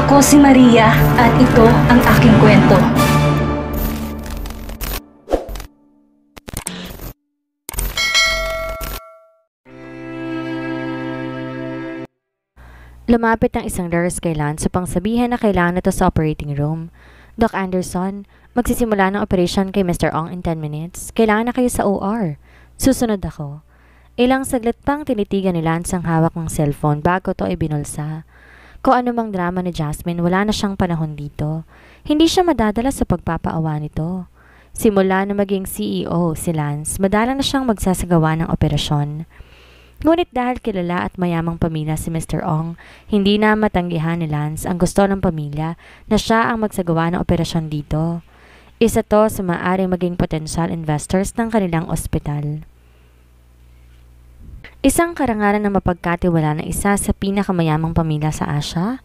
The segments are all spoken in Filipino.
Ako si Maria at ito ang aking kwento. Lumapit ang isang nurse kay Lance upang sabihin na kailangan ito sa operating room. Doc Anderson, magsisimula ng operation kay Mr. Ong in 10 minutes. Kailangan na kayo sa OR. Susunod ako. Ilang saglit pang tinitigan ni Lance ang hawak ng cellphone bago ito ibinulsa. Kung ano mang drama ni Jasmine, wala na siyang panahon dito. Hindi siya madadala sa pagpapaawa nito. Simula na maging CEO si Lance, madalang na siyang magsasagawa ng operasyon. Ngunit dahil kilala at mayamang pamilya si Mr. Ong, hindi na matanggihan ni Lance ang gusto ng pamilya na siya ang magsagawa ng operasyon dito. Isa to sa maaaring maging potential investors ng kanilang ospital. Isang karangalan na mapagkatiwala ng isa sa pinakamayamang pamilya sa Asia.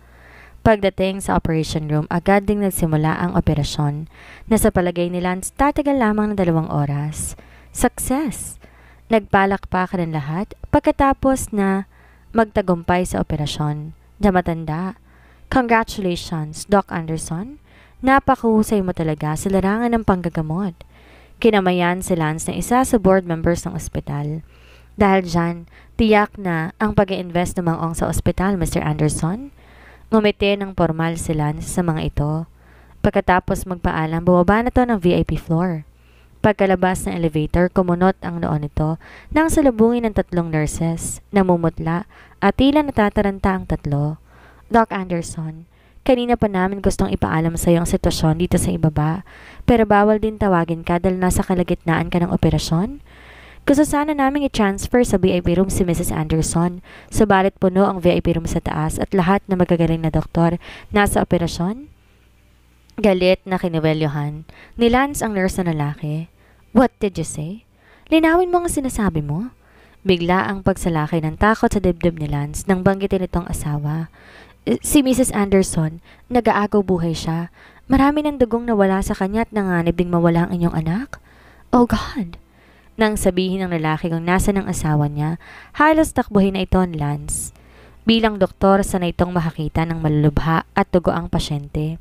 Pagdating sa operation room, agad ding nagsimula ang operasyon na sa palagay ni Lance tatagal lamang ng 2 oras. Success! Nagpalakpakan ng lahat pagkatapos na magtagumpay sa operasyon. Damatanda, congratulations, Doc Anderson. Napakahusay mo talaga sa larangan ng panggagamot. Kinamayan si Lance na isa sa board members ng ospital. Dahil dyan, tiyak na ang pag-i-invest ng Mang Ong sa ospital, Mr. Anderson. Ngumiti ng formal si Lance sa mga ito. Pagkatapos magpaalam, bumaba na to ng VIP floor. Pagkalabas ng elevator, kumunot ang noon nito nang salubungin ng 3 nurses, namumutla at tila natataranta ang 3. Doc Anderson, kanina pa namin gustong ipaalam sa iyo ang sitwasyon dito sa ibaba, pero bawal din tawagin ka dahil nasa kalagitnaan ka ng operasyon. Gusto sana namin i-transfer sa VIP room si Mrs. Anderson, subalit puno ang VIP room sa taas at lahat na magagaling na doktor nasa operasyon. Galit na kiniwelyohan ni Lance ang nurse na lalaki. What did you say? Linawin mo ang sinasabi mo. Bigla ang pagsalakay ng takot sa dibdib ni Lance nang banggitin itong asawa. Si Mrs. Anderson, nag-aagaw buhay siya. Marami ng dugong nawala sa kanya at nanganib ding mawala ang inyong anak. Oh God! Nang sabihin ng lalaki kung nasa ng asawa niya, halos takbuhin na ito ni Lance. Bilang doktor, sanay itong makakita ng malulubha at dugo ang pasyente.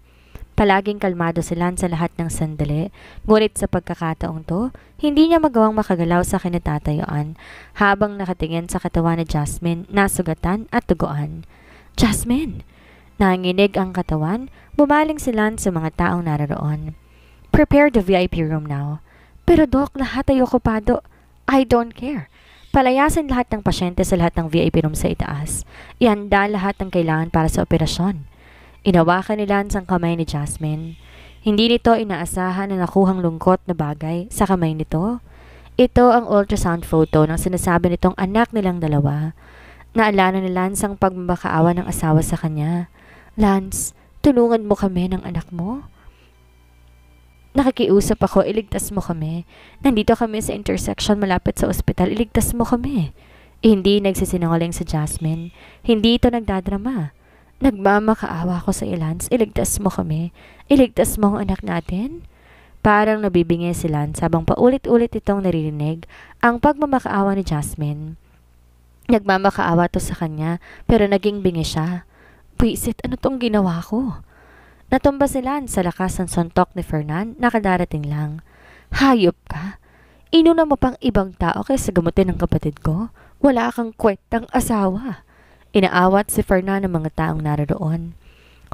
Palaging kalmado si Lance sa lahat ng sandali, ngunit sa pagkakataong to, hindi niya magawang makagalaw sa kinatatayuan habang nakatingin sa katawan ni Jasmine na sugatan at duguan. Jasmine! Nanginig ang katawan, bumaling si Lance sa mga taong naroroon. Prepare the VIP room now. Pero Doc, lahat ay okupado. I don't care. Palayasin lahat ng pasyente sa lahat ng VIP room sa itaas. Ihanda lahat ng kailangan para sa operasyon. Inawakan ni Lance ang kamay ni Jasmine. Hindi nito inaasahan na nakuhang lungkot na bagay sa kamay nito. Ito ang ultrasound photo ng sinasabi nitong anak nilang 2. Naalala ni Lance ang pagmamakaawa ng asawa sa kanya. Lance, tulungan mo kami ng anak mo. Nakikiusap ako, iligtas mo kami. Nandito kami sa intersection malapit sa ospital, iligtas mo kami. Hindi nagsisinungaling si Jasmine. Hindi ito nagdadrama. Nagmamakaawa ko sa Lance, iligtas mo kami. Iligtas mo ang anak natin. Parang nabibingi si Lance habang paulit-ulit itong naririnig ang pagmamakaawa ni Jasmine. Nagmamakaawa to sa kanya pero naging bingi siya. Buisit, ano tong ginawa ko? Natumba si Lance sa lakas ng suntok ni Fernan na kadarating lang. Hayop ka? Inuna mo pang ibang tao kaysa gamutin ng kapatid ko? Wala kang kwentang asawa. Inaawat si Fernan ng mga taong naroroon.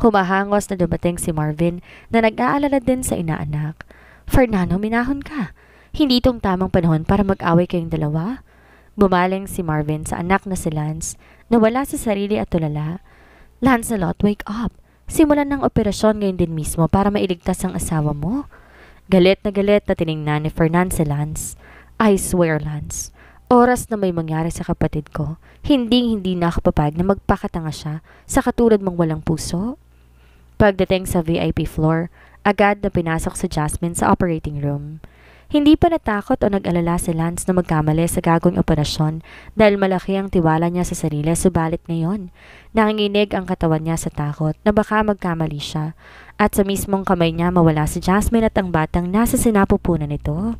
Humahangos na dumating si Marvin na nag-aalala din sa inaanak. Fernando, minahon ka. Hindi itong tamang panahon para mag-away kayong 2. Bumaling si Marvin sa anak na si Lance na wala sa sarili at tulala. Lancelot, wake up. Simulan ng operasyon ngayon din mismo para mailigtas ang asawa mo. Galit na tiningnan ni Fernan si Lance. I swear, Lance. Oras na may mangyari sa kapatid ko, hindi na ako papayag na magpakatanga siya sa katulad mong walang puso. Pagdating sa VIP floor, agad na pinasok si Jasmine sa operating room. Hindi pa natakot o nag-alala si Lance na magkamali sa gagawing operasyon dahil malaki ang tiwala niya sa sarili, subalit ngayon, nanginginig ang katawan niya sa takot na baka magkamali siya at sa mismong kamay niya mawala si Jasmine at ang batang nasa sinapupunan nito.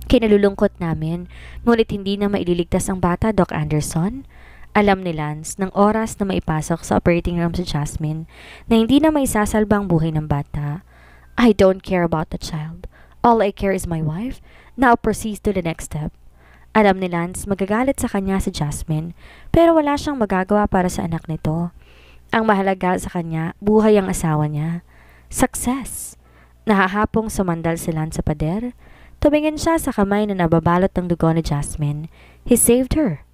Kinalulungkot namin, ngunit hindi na maililigtas ang bata, Doc Anderson. Alam ni Lance ng oras na maipasok sa operating room si Jasmine na hindi na maisasalba ang buhay ng bata. I don't care about the child. All I care is my wife. Now proceed to the next step. Alam ni Lance magagalit sa kanya si Jasmine pero wala siyang magagawa para sa anak nito. Ang mahalaga sa kanya, buhay ang asawa niya. Success! Nahahapong sumandal si Lance sa pader. Tumingin siya sa kamay na nababalot ng dugo ni Jasmine. He saved her.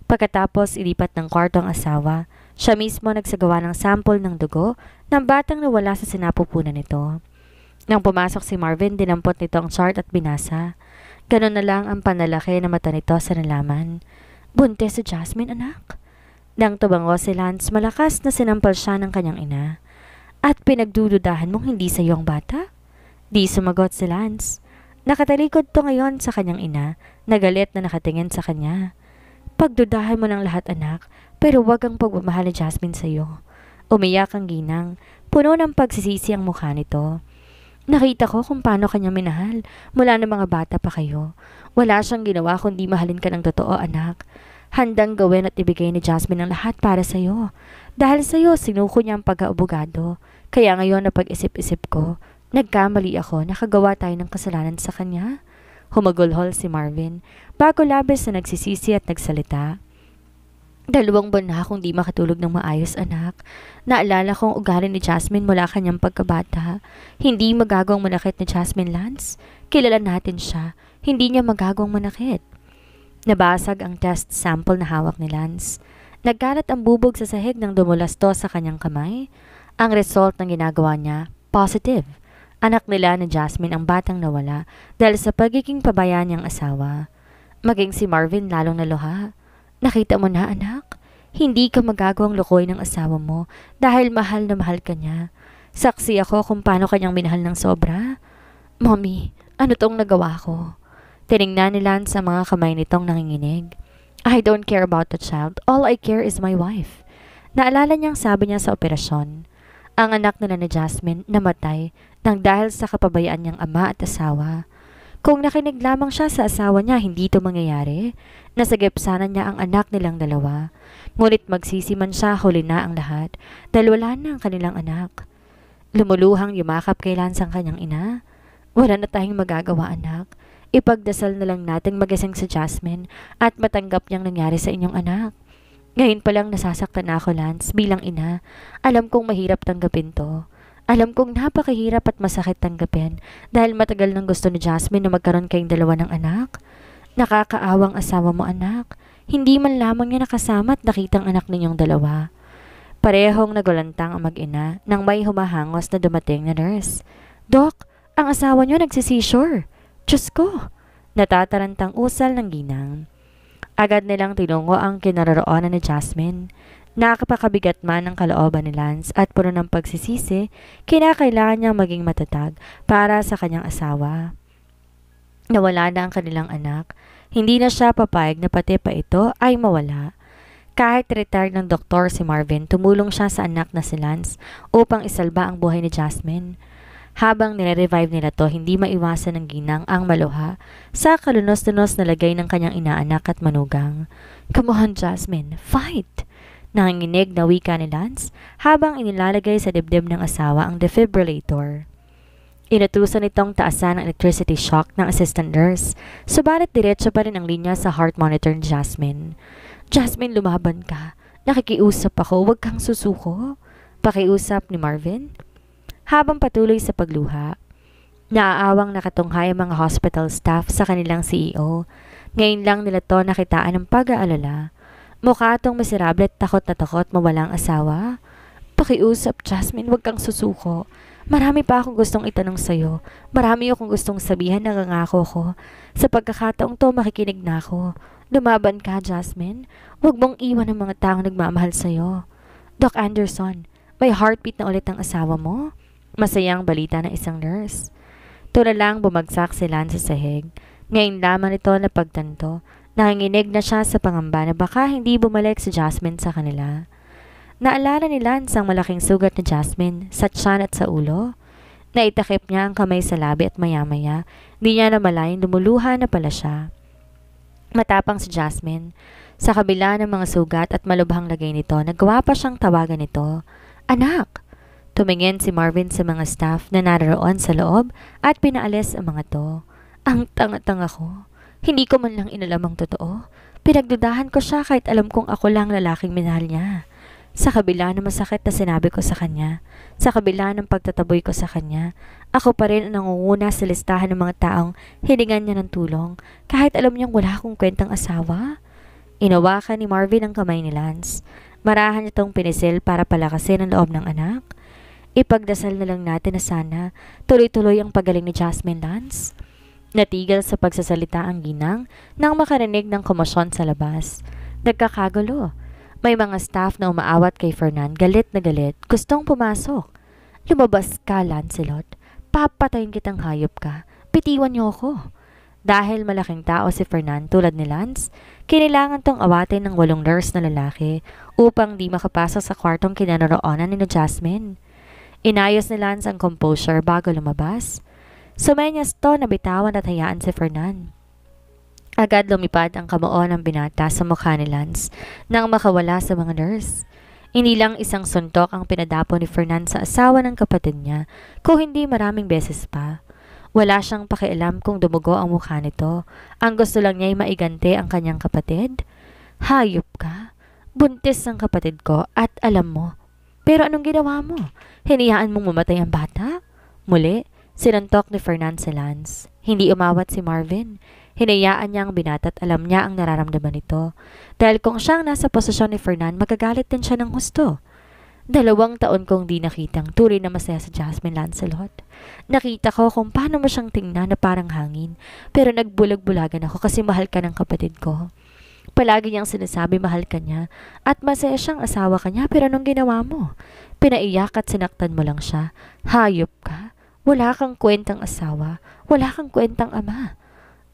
Pagkatapos ilipat ng kwarto ang asawa, siya mismo nagsagawa ng sample ng dugo ng batang nawala sa sinapupunan nito. Nang pumasok si Marvin, dinampot nito ang chart at binasa. Ganon na lang ang panlalaki na mata nito sa nalaman. Buntis si Jasmine, anak. Nang tubango si Lance, malakas na sinampal siya ng kanyang ina. At pinagdududahan mong hindi sa iyo ang bata? Di sumagot si Lance. Nakatalikod to ngayon sa kanyang ina, nagalit na nakatingin sa kanya. Pagdudahan mo ng lahat, anak, pero wag ang pagmamahal ni Jasmine sa iyo. Umiyak ang ginang, puno ng pagsisisi ang mukha nito. Nakita ko kung paano kanya minahal mula ng mga bata pa kayo. Wala siyang ginawa kundi mahalin ka ng totoo, anak. Handang gawin at ibigay ni Jasmine ang lahat para sa iyo. Dahil sa iyo, sinuko niya ang pag-aabogado. Kaya ngayon na pag-isip-isip ko, nagkamali ako, nakagawa tayo ng kasalanan sa kanya. Humagulhol si Marvin, bago labis na nagsisisi at nagsalita. 2 buwan na akong di makatulog ng maayos, anak. Naalala kong ugali ni Jasmine mula kanyang pagkabata. Hindi magagawang manakit ni Jasmine, Lance. Kilala natin siya. Hindi niya magagawang manakit. Nabasag ang test sample na hawak ni Lance. Nagkalat ang bubog sa sahig nang dumulas to sa kanyang kamay. Ang result ng ginagawa niya, positive. Anak nila ni Jasmine ang batang nawala dahil sa pagiging pabaya niyang asawa. Maging si Marvin lalong naluha. Nakita mo na, anak? Hindi ka magagawang lukoy ng asawa mo dahil mahal na mahal ka niya. Saksi ako kung paano kanyang minahal ng sobra. Mommy, ano tong nagawa ko? Tiningnan ni Lance sa mga kamay nitong nanginginig. I don't care about the child. All I care is my wife. Naalala niyang sabi niya sa operasyon. Ang anak nila ni Jasmine namatay nang dahil sa kapabayaan niyang ama at asawa. Kung nakinig lamang siya sa asawa niya, hindi ito mangyayari. Nasagip sana niya ang anak nilang dalawa. Ngunit magsisi man siya, huli na ang lahat dahil wala na ang kanilang anak. Lumuluhang yumakap kay Lance ang kanyang ina. Wala na tayong magagawa, anak. Ipagdasal na lang nating magising si Jasmine at matanggap niyang nangyari sa inyong anak. Ngayon pa lang nasasaktan na ako, Lance, bilang ina. Alam kong mahirap tanggapin to. Alam kong napakahirap at masakit tanggapin dahil matagal nang gusto ni Jasmine na magkaroon kayong dalawa ng anak. Nakakaawang asawa mo, anak. Hindi man lamang niya nakasama at nakitang anak ninyong dalawa. Parehong nagulantang ang mag-ina nang may humahangos na dumating na nurse. Dok, ang asawa niyo nagsisisure. Diyos ko! Natatarantang usal ng ginang. Agad nilang tinungo ang kinaroroonan ni Jasmine. Nakapakabigat man ang kalooban ni Lance at puno ng pagsisisi, kinakailangan niyang maging matatag para sa kanyang asawa. Nawala na ang kanilang anak. Hindi na siya papayag na pati pa ito ay mawala. Kahit retired ng doktor si Marvin, tumulong siya sa anak na si Lance upang isalba ang buhay ni Jasmine. Habang nire-revive nila to, hindi maiwasan ng ginang ang maluha sa kalunos-lunos na lagay ng kanyang inaanak at manugang. Come on, Jasmine, fight! Nanginginig na wika ni Lance habang inilalagay sa dibdib ng asawa ang defibrillator. Inutusan itong taasan ang electricity shock ng assistant nurse, subalit diretso pa rin ang linya sa heart monitor ni Jasmine. Jasmine, lumaban ka. Nakikiusap ako, huwag kang susuko. Pakiusap ni Marvin. Habang patuloy sa pagluha, naaawang nakatunghay ang mga hospital staff sa kanilang CEO. Ngayon lang nila to nakitaan ng pag-aalala. Mukha itong miserable at takot na takot mawalang asawa. Pakiusap, Jasmine, huwag kang susuko. Marami pa akong gustong itanong sa'yo. Marami akong gustong sabihan na nangangako ko. Sa pagkakataong to, makikinig na ako. Lumaban ka, Jasmine. Huwag mong iwan ang mga taong nagmamahal sa'yo. Doc Anderson, may heartbeat na ulit ang asawa mo? Masayang balita ng isang nurse. Tulalang bumagsak si Lance sa sahig. Ngayon lamang ito na pagtanto. Nanginginig na siya sa pangamba na baka hindi bumalik si Jasmine sa kanila. Naalala ni Lance ang malaking sugat ni Jasmine sa tiyan at sa ulo. Naitakip niya ang kamay sa labi at maya-maya, di niya namalayan lumuluha na pala siya. Matapang si Jasmine. Sa kabila ng mga sugat at malubhang lagay nito, nagawa pa siyang tawagan ito. Anak! Tumingin si Marvin sa mga staff na naroon sa loob at pinaalis ang mga to. Ang tanga-tanga ko. Hindi ko man lang inalam ang totoo. Pinagdudahan ko siya kahit alam kong ako lang lalaking minahal niya. Sa kabila ng masakit na sinabi ko sa kanya, sa kabila ng pagtataboy ko sa kanya, ako pa rin ang nangunguna sa listahan ng mga taong hiningan niya ng tulong kahit alam niyang wala akong kwentang asawa. Inawakan ni Marvin ang kamay ni Lance. Marahan niya itong pinisil para palakasin ang loob ng anak. Ipagdasal na lang natin na sana tuloy-tuloy ang pagaling ni Jasmine, Lance. Natigil sa pagsasalita ang ginang nang makarinig ng komosyon sa labas. Nagkakagulo. May mga staff na umaawat kay Fernan, galit na galit, gustong pumasok. Lumabas ka, Lancelot. Papatayin kitang hayop ka. Bitiwan niyo ako. Dahil malaking tao si Fernan tulad ni Lance, kinailangan tong awatin ng 8 nurse na lalaki upang di makapasok sa kwartong kinaroroonan ni Jasmine. Inayos ni Lance ang composure bago lumabas. Sumenyas to na bitawan at hayaan si Fernan. Agad lumipad ang kamao ng binata sa mukha ni Lance nang makawala sa mga nurse. Hindi lang isang suntok ang pinadapo ni Fernan sa asawa ng kapatid niya, kung hindi maraming beses pa. Wala siyang pakialam kung dumugo ang mukha nito. Ang gusto lang niya ay maigante ang kanyang kapatid. Hayop ka. Buntis ang kapatid ko at alam mo. Pero anong ginawa mo? Hinayaan mong mamatay ang bata? Muli, sinuntok ni Fernan si Lance. Hindi umawat si Marvin. Hinayaan niya ang binata at alam niya ang nararamdaman nito. Dahil kung siyang nasa posisyon ni Fernan, magagalit din siya ng husto. 2 taon kong di nakitang tuloy na masaya sa Jasmine, Lancelot. Nakita ko kung paano mo siyang tingnan na parang hangin, pero nagbulag-bulagan ako kasi mahal ka ng kapatid ko. Palagi niyang sinasabi mahal ka niya at masaya siyang asawa ka niya, pero anong ginawa mo? Pinaiyak at sinaktan mo lang siya. Hayop ka. Wala kang kwentang asawa. Wala kang kwentang ama.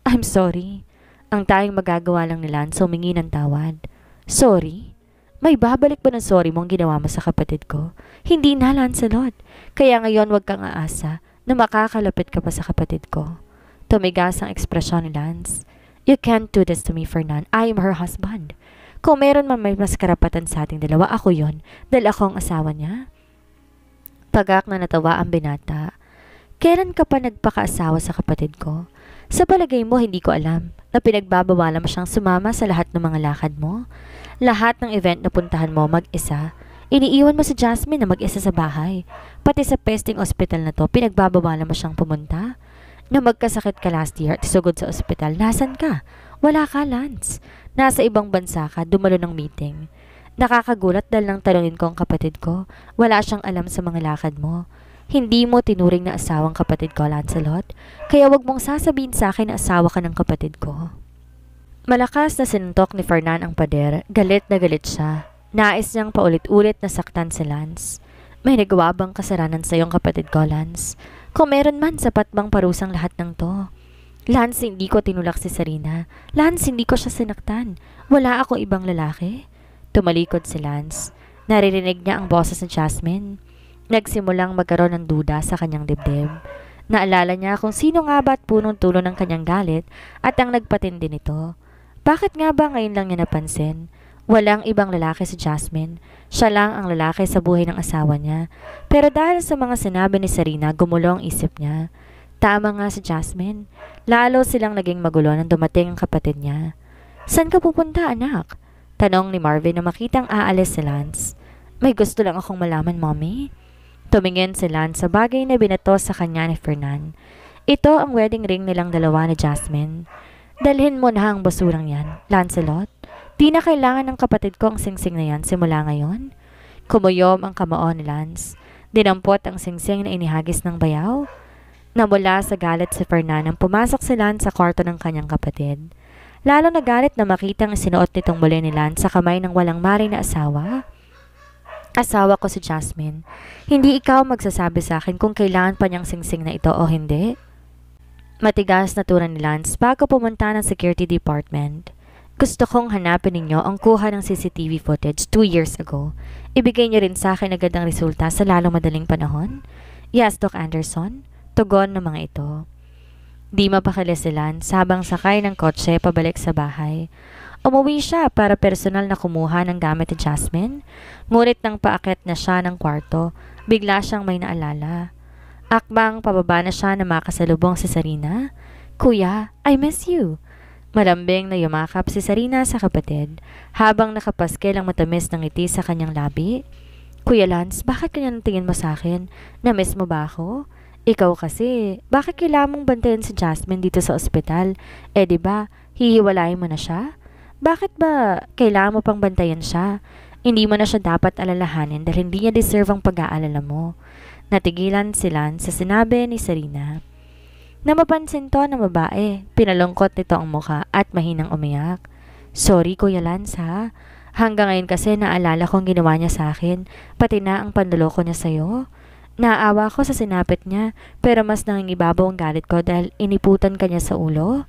I'm sorry. Ang tayong magagawa lang ni Lance humingi ng tawad. Sorry? May babalik ba ng sorry mong ginawa mo sa kapatid ko? Hindi na, Lancelot. Kaya ngayon wag kang aasa na makakalapit ka pa sa kapatid ko. Tumigas ang ekspresyon ni Lance. You can't do this to me, Fernan. I am her husband. Kung meron man may mas karapatan sa ating dalawa, ako yon, dahil ako ang asawa niya. Pagak na natawa ang binata. Kailan ka pa nagpakaasawa sa kapatid ko? Sa palagay mo, hindi ko alam na pinagbabawalan mo siyang sumama sa lahat ng mga lakad mo. Lahat ng event na puntahan mo mag-isa. Iniiwan mo si Jasmine na mag-isa sa bahay. Pati sa pesting ospital na to, pinagbabawalan mo siyang pumunta. Na magkasakit ka last year at isugod sa ospital, nasan ka? Wala ka, Lance. Nasa ibang bansa ka, dumalo ng meeting. Nakakagulat dahil nang tanungin ko ang kapatid ko, wala siyang alam sa mga lakad mo. Hindi mo tinuring na asawang kapatid ko, Lancelot. Kaya wag mong sasabihin sa akin na asawa ka ng kapatid ko. Malakas na sinuntok ni Fernan ang pader. Galit na galit siya. Nais niyang paulit-ulit na saktan si Lance. May nagawa bang kasalanan sa iyong kapatid ko, Lance? Kung meron man, sapat bang parusang lahat ng to? Lance, hindi ko tinulak si Sarina. Lance, hindi ko siya sinaktan. Wala ako ibang lalaki. Tumalikod si Lance. Naririnig niya ang boses ni Jasmine. Nagsimulang magkaroon ng duda sa kanyang dibdib. Naalala niya kung sino nga ba at punong-tulo ng kanyang galit at ang nagpatindi nito. Bakit nga ba ngayon lang niya napansin? Walang ibang lalaki si Jasmine. Siya lang ang lalaki sa buhay ng asawa niya. Pero dahil sa mga sinabi ni Sarina, gumulo ang isip niya. Tama nga si Jasmine. Lalo silang naging magulo nang dumating ang kapatid niya. Saan ka pupunta, anak? Tanong ni Marvin na makitang aalis si Lance. May gusto lang akong malaman, Mommy. Tumingin si Lance sa bagay na binato sa kanya ni Fernan. Ito ang wedding ring nilang dalawa ni Jasmine. Dalhin mo na ang basurang yan, Lancelot. Di na kailangan ng kapatid ko ang singsing na yan simula ngayon. Kumuyom ang kamao ni Lance. Dinampot ang singsing na inihagis ng bayaw. Namula sa galit si Fernan nang pumasok si Lance sa kwarto ng kanyang kapatid. Lalo nagalit na makitang sinuot nitong muli ni Lance sa kamay ng walang mari na asawa. Asawa ko si Jasmine. Hindi ikaw magsasabi sa akin kung kailangan pa niyang singsing na ito o hindi. Matigas na turan ni Lance bago pumunta ng security department. Gusto kong hanapin ninyo ang kuha ng CCTV footage 2 years ago. Ibigay niyo rin sa akin agad ang resulta sa lalong madaling panahon. Yes, Doc Anderson. Tugon ng mga ito. Di mapakali si Lance habang sakay ng kotse pabalik sa bahay. Umuwi siya para personal na kumuha ng gamit ni Jasmine. Ngunit nang paakyat na siya ng kwarto, bigla siyang may naalala. Akbang pababa na siya na makasalubong si Sarina. "Kuya, I miss you." Malambing na yumakap si Sarina sa kapatid habang nakapaskel ang matamis ng ngiti sa kanyang labi. "Kuya Lance, bakit ganyan ang tingin mo sa akin? Na-miss mo ba ako? Ikaw kasi, bakit kailangan mong bantayan si Jasmine dito sa ospital? Di ba, hihiwalayin mo na siya? Bakit ba kailangan mo pang bantayan siya? Hindi mo na siya dapat alalahanin dahil hindi niya deserve ang pag-aalala mo." Natigilan si Lance sa sinabi ni Sarina. Namapansin to ng babae. Pinalungkot nito ang mukha at mahinang umiyak. "Sorry Kuya Lance ha. Hanggang ngayon kasi naalala kong ginawa niya sa akin, pati na ang panloloko niya sa'yo. Naaawa ko sa sinapit niya pero mas nangingibabaw ang galit ko dahil iniputan ka niya sa ulo."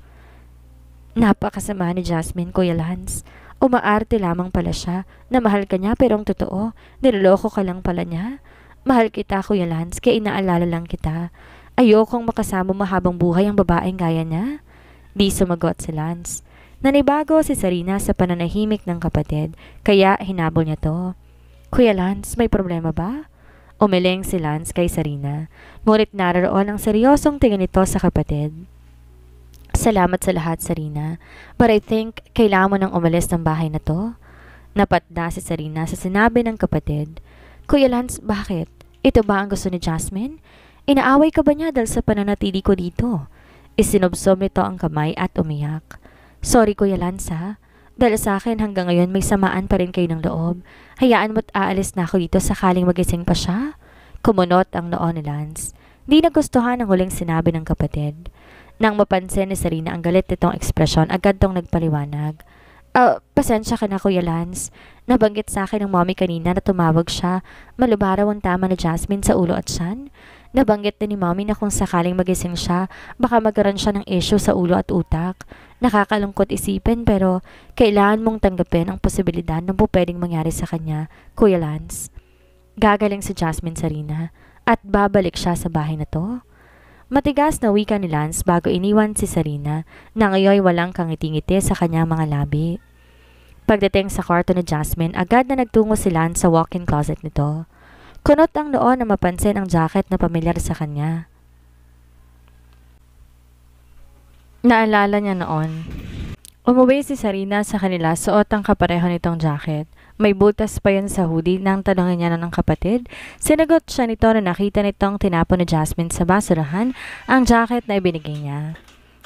Napakasama ni Jasmine, Kuya Lance. Umaarte lamang pala siya na mahal ka niya pero ang totoo, niloloko ka lang pala niya. Mahal kita, Kuya Lance, kaya inaalala lang kita. Ayokong makasama mahabang buhay ang babaeng gaya niya. Di sumagot si Lance. Nanibago si Sarina sa pananahimik ng kapatid, kaya hinabol niya to. "Kuya Lance, may problema ba?" Umiling si Lance kay Sarina, ngunit naroon ang seryosong tingin nito sa kapatid. "Salamat sa lahat, Sarina. But I think kailangan mo nang umalis ng bahay na to." Napatda si Sarina sa sinabi ng kapatid. "Kuya Lance, bakit? Ito ba ang gusto ni Jasmine? Inaaway ka ba niya dahil sa pananatili ko dito?" Isinubsob nito ang kamay at umiyak. "Sorry Kuya Lance ha. Dahil sa akin hanggang ngayon may samaan pa rin kayo ng loob. Hayaan mo't aalis na ako dito sakaling magising pa siya." Kumunot ang noo ni Lance. Di nagustuhan ang huling sinabi ng kapatid. Nang mapansin ni Sarina ang galit nitong ekspresyon, agad tong nagpaliwanag. Pasensya ka na Kuya Lance. Nabanggit sa akin ng mommy kanina na tumawag siya. Malubaraw ang tama ni Jasmine sa ulo at tiyan. Nabanggit din ni mommy na kung sakaling magising siya, baka magkaroon siya ng issue sa ulo at utak. Nakakalungkot isipin pero kailangan mong tanggapin ang posibilidad na po pwedeng mangyari sa kanya, Kuya Lance. Gagaling si Jasmine, Sarina, at babalik siya sa bahay na to. Matigas na wika ni Lance bago iniwan si Sarina na ngayon walang kangiti-ngiti sa kanyang mga labi. Pagdating sa kwarto ni Jasmine, agad na nagtungo si Lance sa walk-in closet nito. Kunot ang noo na mapansin ang jacket na pamilyar sa kanya. Naalala niya noon. Umuwi si Sarina sa kanila suot ang kapareho nitong jacket. May butas pa yun sa hoodie nang tanongin niya ng kapatid. Sinagot siya nito na nakita nitong tinapon ni Jasmine sa basurahan ang jacket na ibinigay niya.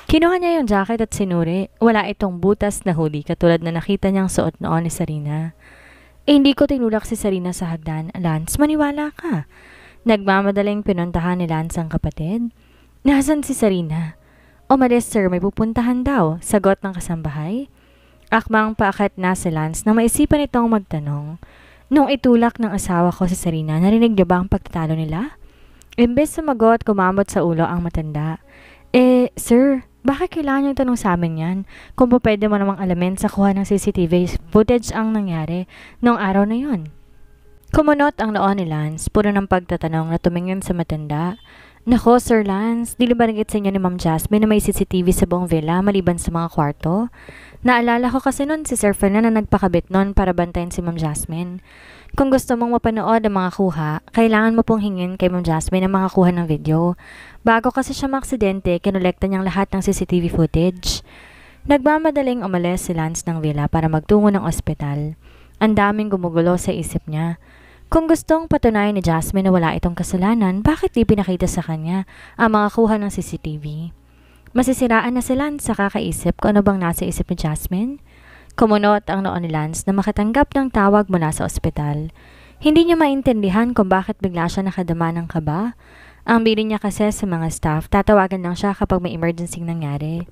Kinuha niya yung jacket at sinuri. Wala itong butas na hoodie katulad na nakita niyang suot noon ni Sarina. Hindi ko tinulak si Sarina sa hagdan. Lance, maniwala ka. Nagmamadaling pinuntahan ni Lance ang kapatid. Nasaan si Sarina? Umalis sir, may pupuntahan daw. Sagot ng kasambahay. Akmang paakyat na si Lance nang maisipan itong magtanong. Nung itulak ng asawa ko si Sarina, narinig niyo ba ang pagtatalo nila? Imbes sumagot, kumamot sa ulo ang matanda. Sir, bakit kailangan niyong tanong sa amin yan? Kung po pwede mo namang alamin sa kuha ng CCTV footage ang nangyari noong araw na yon. Kumunot ang noo ni Lance, puro ng pagtatanong na tumingin sa matanda. Nako, Sir Lance, di ba nagit sa inyo ni Ma'am Jasmine na may CCTV sa buong villa maliban sa mga kwarto? Naalala ko kasi noon si Sir Fernan na nagpakabit noon para bantayan si Ma'am Jasmine. Kung gusto mong mapanood ang mga kuha, kailangan mo pong hingin kay Ma'am Jasmine ang mga kuha ng video. Bago kasi siya maaksidente, kinolekta niyang lahat ng CCTV footage. Nagmamadaling umalis si Lance ng villa para magtungo ng ospital. Ang daming gumugulo sa isip niya. Kung gustong patunayan ni Jasmine na wala itong kasalanan, bakit di pinakita sa kanya ang mga kuha ng CCTV? Masisiraan na si Lance sa kakaisip kung ano bang nasa isip ni Jasmine. Kumunot ang noo ni Lance na makatanggap ng tawag mula sa ospital. Hindi niya maintindihan kung bakit bigla siya nakadama ng kaba. Ang bili niya kasi sa mga staff, tatawagan lang siya kapag may emergency nangyari.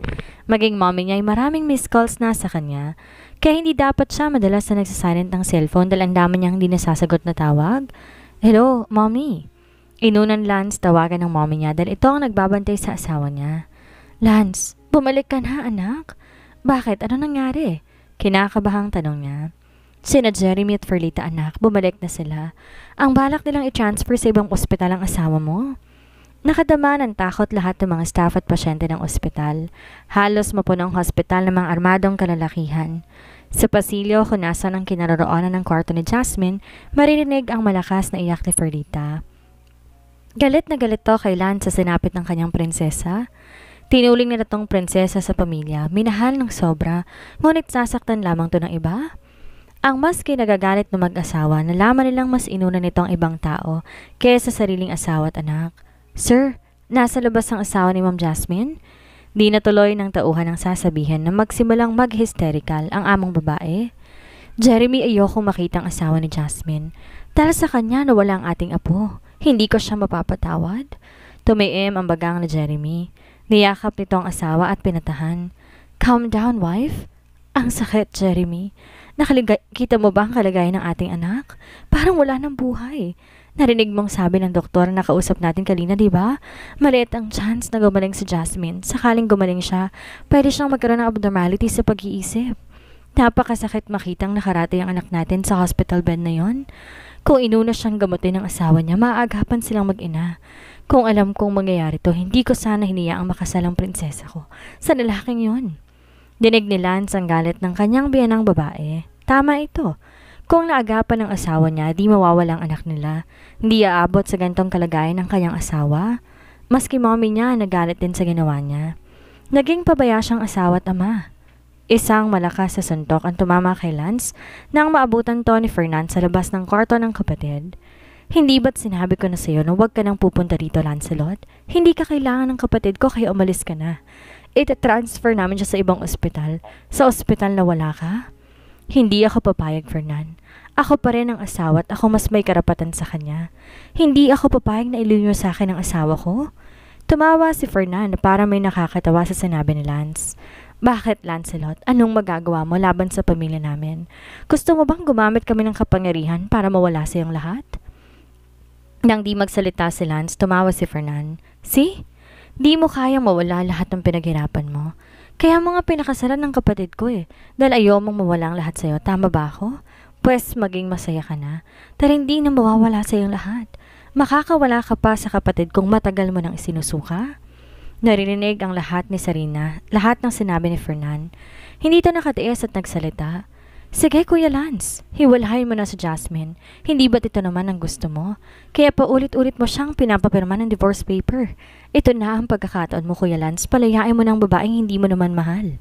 Maging mommy niya ay maraming missed calls na sa kanya. Kaya hindi dapat siya madalas na nagsasilent ng cellphone dahil ang dami niyang hindi nasasagot na tawag. Hello, mommy. Inunan Lance tawagan ng mommy niya dahil ito ang nagbabantay sa asawa niya. Lance, bumalik ka na anak. Bakit? Ano nangyari? Kinakabahang tanong niya. Sina Jeremy at Ferlita anak, bumalik na sila. Ang balak nilang i-transfer sa ibang ospital ang asawa mo. Nakadama ng takot lahat ng mga staff at pasyente ng ospital. Halos mapuno ang hospital ng mga armadong kalalakihan. Sa pasilyo kung nasaan ang kinaroroonan ng kwarto ni Jasmine, maririnig ang malakas na iyak ni Ferdita. Galit na galit to kay Lance sa sinapit ng kanyang prinsesa. Tinuling nila tong prinsesa sa pamilya, minahal ng sobra, ngunit sasaktan lamang to ng iba. Ang mas kinagagalit ng mag-asawa, nalaman nilang mas inuna nitong ibang tao kaysa sariling asawa at anak. Sir, nasa labas ang asawa ni Ma'am Jasmine? Di natuloy ng tauhan ang sasabihin na magsimulang mag-hysterical ang among babae. Jeremy, ayokong makita ang asawa ni Jasmine. Dahil sa kanya nawala ang ating apo. Hindi ko siya mapapatawad. Tumiim ang bagang na Jeremy. Niyakap nito ang asawa at pinatahan. Calm down, wife. Ang sakit, Jeremy. Kita mo ba ang kalagayan ng ating anak? Parang wala ng buhay. Narinig mong sabi ng doktor na kausap natin kanina, di ba? Maliit ang chance na gumaling si Jasmine. Sakaling gumaling siya, pwede siyang magkaroon ng abnormality sa pag-iisip. Napakasakit makitang nakarate ang anak natin sa hospital bed na yon. Kung inuna siyang gamutin ng asawa niya, maaagapan silang mag-ina. Kung alam kong mangyayari to, hindi ko sana hiniyaang makasalang prinsesa ko sa lalaking yon. Dinig ni Lance ang galit ng kanyang biyanang babae. Tama ito. Kung naagapan ng asawa niya, di mawawala ang anak nila. Hindi aabot sa gantong kalagayan ng kanyang asawa. Maski mommy niya, nagalit din sa ginawa niya. Naging pabaya siyang asawa at ama. Isang malakas sa suntok ang tumama kay Lance nang maabutan to ni Fernand sa labas ng kwarto ng kapatid. Hindi ba't sinabi ko na sa'yo na huwag ka nang pupunta dito, Lancelot? Hindi ka kailangan ng kapatid ko kaya umalis ka na. Ita-transfer namin siya sa ibang ospital. Sa ospital na wala ka? Hindi ako papayag, Fernand. Ako pa rin ang asawa at ako mas may karapatan sa kanya. Hindi ako papayag na iliw sa akin ang asawa ko. Tumawa si Fernand para may nakakatawa sa sinabi ni Lance. Bakit, Lancelot? Anong magagawa mo laban sa pamilya namin? Gusto mo bang gumamit kami ng kapangyarihan para mawala sa iyong lahat? Nang di magsalita si Lance, tumawa si Fernand. See? Di mo kayang mawala lahat ng pinaghirapan mo. Kaya mo nga pinakasalan ng kapatid ko dahil ayaw mong mawala ang lahat sa'yo. Tama ba ako? Pwes maging masaya ka na. Dahil hindi na mawawala sa iyong lahat. Makakawala ka pa sa kapatid kung matagal mo nang isinusuka. Naririnig ang lahat ni Sarina, lahat ng sinabi ni Fernand. Hindi ito nakatiis at nagsalita. Sige, Kuya Lance, hiwalayin mo na si Jasmine. Hindi ba't ito naman ang gusto mo? Kaya paulit-ulit mo siyang pinapapirma ng divorce paper. Ito na ang pagkakataon mo, Kuya Lance. Palayain mo ng babaeng hindi mo naman mahal.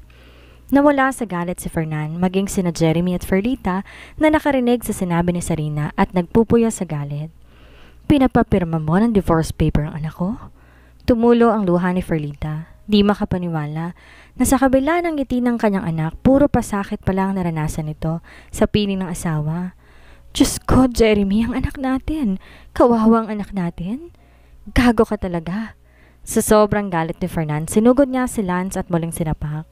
Nawala sa galit si Fernand, maging sina Jeremy at Ferdita na nakarinig sa sinabi ni Sarina at nagpupuya sa galit. Pinapapirma mo ng divorce paper ang anak ko? Tumulo ang luha ni Ferdita. Di makapaniwala na sa kabila ng ngiti ng kanyang anak, puro pasakit pa lang naranasan nito sa piling ng asawa. Diyos ko, Jeremy, ang anak natin. Kawawang anak natin. Gago ka talaga. Sa sobrang galit ni Fernand, sinugod niya si Lance at muling sinapak.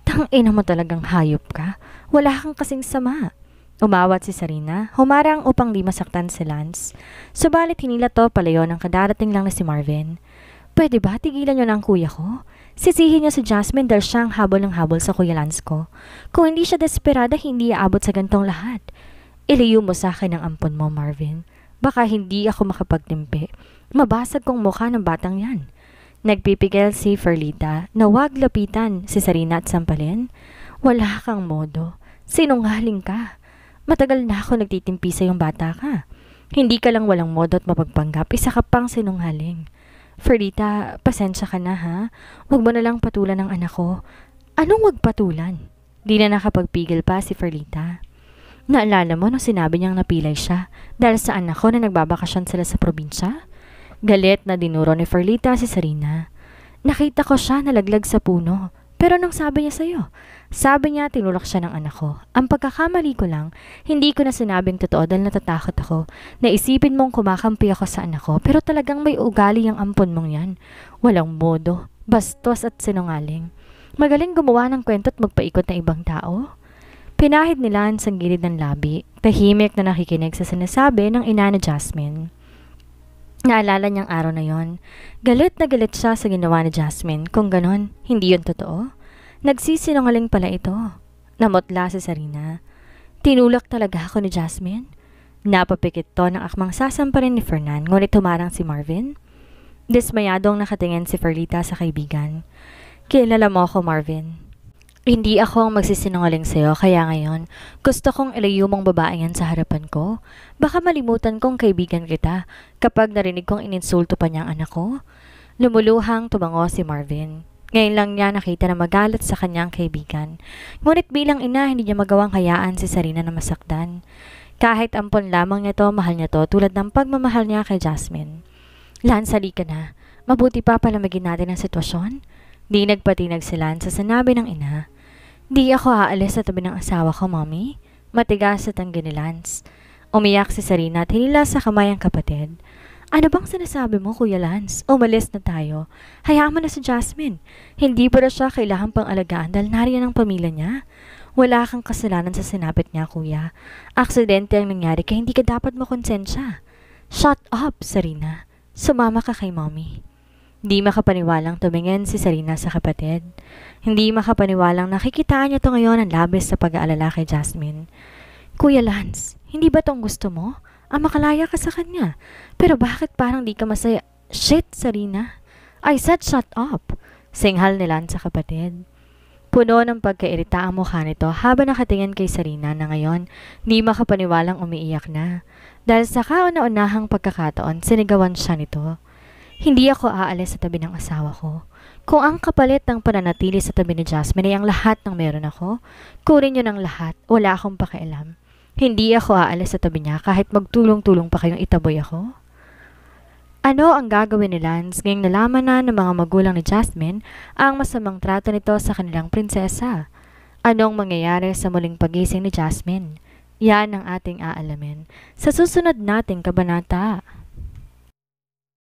Tangina mo talagang hayop ka. Wala kang kasing sama. Umawat si Sarina, humarang upang di masaktan si Lance. Subalit hinila to palayo ng kadarating lang na si Marvin. Pwede ba tigilan niyo na ang kuya ko? Sisihin niya si Jasmine dahil siyang habol ng habol sa Kuya Lance ko. Kung hindi siya desperada, hindi aabot sa gantong lahat. Iliyo mo sa akin ang ampon mo, Marvin. Baka hindi ako makapagtimpi. Mabasag kong mukha ng batang yan. Nagpipigil si Ferdita na wag lapitan si Sarina at sampalin. Wala kang modo. Sinungaling ka. Matagal na ako nagtitimpi sa yung bata ka. Hindi ka lang walang modo at mapagpanggap, isa ka pang sinungaling. Ferdita, pasensya ka na ha. Huwag mo na lang patulan ang anak ko. Anong wag patulan? Di na nakapagpigil pa si Ferdita. Naalala mo nung sinabi niyang napilay siya dahil sa anak ko na nagbabakasyon sila sa probinsya? Galit na dinuro ni Ferdita si Sarina. Nakita ko siya nalaglag sa puno. Pero nung sabi niya sa'yo, sabi niya tinulak siya ng anak ko. Ang pagkakamali ko lang, hindi ko na sinabing totoo dahil natatakot ako. Naisipin mong kumakampi ako sa anak ko, pero talagang may ugali ang ampon mong yan. Walang modo, bastos at sinungaling. Magaling gumawa ng kwento at magpaikot ng ibang tao. Pinahid ni Lance ang gilid ng labi, tahimik na nakikinig sa sinasabi ng ina ni Jasmine. Naalala niyang araw na yon. Galit na galit siya sa ginawa ni Jasmine. Kung ganon, hindi yun totoo. Nagsisinungaling pala ito. Namutla si Sarina. Tinulak talaga ako ni Jasmine. Napapikit to ng akmang sasamparin ni Fernand, ngunit humarang si Marvin. Dismayadong nakatingin si Ferlita sa kaibigan. Kilala mo ako, Marvin. Hindi ako ang magsisinungaling sa'yo, kaya ngayon, gusto kong ilayo mong babae yan sa harapan ko. Baka malimutan kong kaibigan kita kapag narinig kong ininsulto pa niya ang anak ko. Lumuluhang tumango si Marvin. Ngayon lang niya nakita na magalit sa kanyang kaibigan. Ngunit bilang ina, hindi niya magawang hayaan si Sarina na masaktan. Kahit ampon lamang niya to, mahal niya to tulad ng pagmamahal niya kay Jasmine. Lance, halika na. Mabuti pa palamigin natin ang sitwasyon. Di nagpatinag si Lance sa sinabi ng ina. Di ako aalis sa tabi ng asawa ko, Mommy. Matigas sa tanggi ni Lance. Umiyak si Sarina at hinila sa kamay ang kapatid. Ano bang sinasabi mo, Kuya Lance? Umalis na tayo. Hayaan mo na si Jasmine. Hindi pa siya kailangan pang alagaan dahil nariyan ang pamilya niya. Wala kang kasalanan sa sinapit niya, Kuya. Aksidente ang nangyari kaya hindi ka dapat makonsensya. Shut up, Sarina. Sumama ka kay Mommy. Hindi makapaniwalang tumingin si Sarina sa kapatid. Hindi makapaniwalang nakikitaan niya to ngayon ang labis sa pag-aalala kay Jasmine. Kuya Lance, hindi ba tong gusto mo? Ang makalaya ka sa kanya. Pero bakit parang di ka masaya? Shit, Sarina. I said shut up. Singhal ni Lance sa kapatid. Puno ng pagkairita ang mukha nito habang nakatingin kay Sarina na ngayon di makapaniwalang umiiyak na. Dahil sa kauna-unahang pagkakataon, sinigawan siya nito. Hindi ako aalis sa tabi ng asawa ko. Kung ang kapalit ng pananatili sa tabi ni Jasmine ay ang lahat ng meron ako, kunin niyo ng lahat, wala akong pakialam. Hindi ako aalis sa tabi niya kahit magtulong-tulong pa kayong itaboy ako. Ano ang gagawin ni Lance ngayong nalaman na ng mga magulang ni Jasmine ang masamang trato nito sa kanilang prinsesa? Anong mangyayari sa muling pagising ni Jasmine? Yan ang ating aalamin sa susunod nating kabanata.